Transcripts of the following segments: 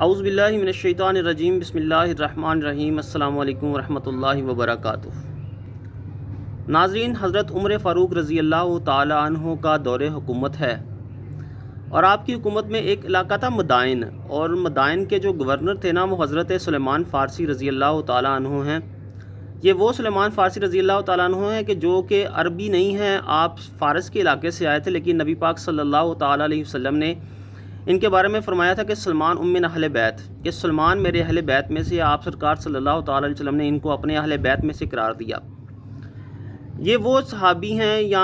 اعوذ باللہ من الشیطان الرجیم، بسم اللہ الرحمن الرحیم۔ السلام علیکم ورحمۃ اللہ وبرکاتہ۔ ناظرین، حضرت عمر فاروق رضی اللہ تعالی عنہ کا دور حکومت ہے اور آپ کی حکومت میں ایک علاقہ تھا مدائن، اور مدائن کے جو گورنر تھے نا، وہ حضرت سلیمان فارسی رضی اللہ تعالی عنہ ہیں۔ یہ وہ سلیمان فارسی رضی اللہ تعالیٰ عنہ ہیں کہ عربی نہیں ہیں، آپ فارس کے علاقے سے آئے تھے، لیکن نبی پاک صلی اللہ تعالیٰ علیہ وسلم نے ان کے بارے میں فرمایا تھا کہ سلمان من اہل بیت، کہ سلمان میرے اہل بیت میں سے، آپ سرکار صلی اللہ تعالیٰ علیہ وسلم نے ان کو اپنے اہل بیت میں سے قرار دیا۔ یہ وہ صحابی ہیں یا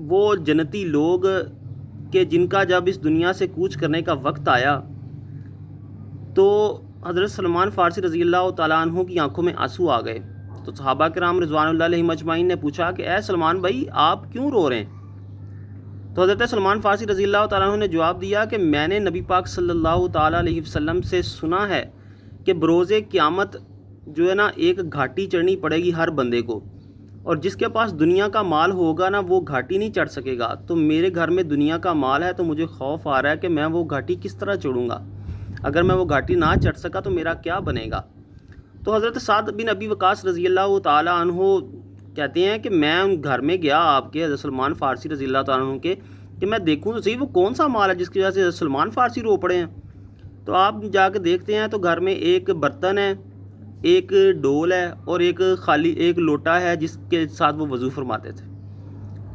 وہ جنتی لوگ کہ جن کا جب اس دنیا سے کوچ کرنے کا وقت آیا تو حضرت سلمان فارسی رضی اللہ تعالیٰ عنہ کی آنکھوں میں آنسو آ گئے۔ تو صحابہ کرام رضوان اللہ علیہم اجمعین نے پوچھا کہ اے سلمان بھائی، آپ کیوں رو رہے ہیں؟ تو حضرت سلمان فارسی رضی اللہ تعالیٰ عنہ نے جواب دیا کہ میں نے نبی پاک صلی اللہ تعالیٰ علیہ وسلم سے سنا ہے کہ بروز قیامت جو ہے نا، ایک گھاٹی چڑھنی پڑے گی ہر بندے کو، اور جس کے پاس دنیا کا مال ہوگا نا، وہ گھاٹی نہیں چڑھ سکے گا۔ تو میرے گھر میں دنیا کا مال ہے، تو مجھے خوف آ رہا ہے کہ میں وہ گھاٹی کس طرح چڑھوں گا۔ اگر میں وہ گھاٹی نہ چڑھ سکا تو میرا کیا بنے گا؟ تو حضرت سعد بن ابی وقاص رضی اللہ تعالیٰ عنہ کہتے ہیں کہ میں ان گھر میں گیا آپ کے حضرت سلمان فارسی رضی اللہ تعالیٰ عنہ کے، کہ میں دیکھوں تو صحیح وہ کون سا مال ہے جس کی وجہ سے حضرت سلمان فارسی رو پڑے ہیں۔ تو آپ جا کے دیکھتے ہیں تو گھر میں ایک برتن ہے، ایک ڈول ہے، اور ایک لوٹا ہے جس کے ساتھ وہ وضو فرماتے تھے۔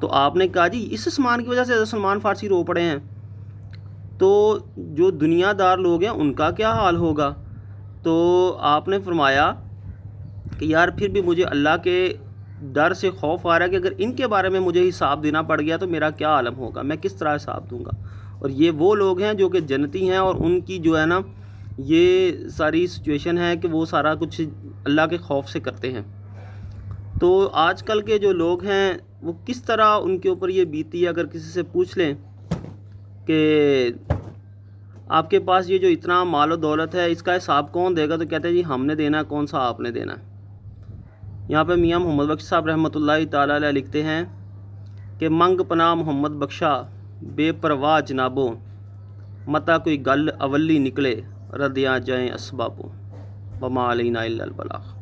تو آپ نے کہا جی اس سامان کی وجہ سے حضرت سلمان فارسی رو پڑے ہیں، تو جو دنیا دار لوگ ہیں ان کا کیا حال ہوگا؟ تو آپ نے فرمایا کہ یار پھر بھی مجھے اللہ کے ڈر سے خوف آ رہا ہے کہ اگر ان کے بارے میں مجھے حساب دینا پڑ گیا تو میرا کیا عالم ہوگا، میں کس طرح حساب دوں گا۔ اور یہ وہ لوگ ہیں جو کہ جنتی ہیں، اور ان کی جو ہے نا یہ ساری سچویشن ہے کہ وہ سارا کچھ اللہ کے خوف سے کرتے ہیں۔ تو آج کل کے جو لوگ ہیں وہ کس طرح ان کے اوپر یہ بیتی ہے، اگر کسی سے پوچھ لیں کہ آپ کے پاس یہ جو اتنا مال و دولت ہے اس کا حساب کون دے گا، تو کہتے ہیں جی ہم نے دینا ہے، کون سا آپ نے دینا ہے۔ یہاں پہ میاں محمد بخش صاحب رحمۃ اللہ تعالیٰ علیہ لکھتے ہیں کہ منگ پناہ محمد بخشا بے پرواہ جنابوں، متا کوئی گل اولی نکلے ردیاں جائیں اسبابوں، وما علینا الا البلاغ۔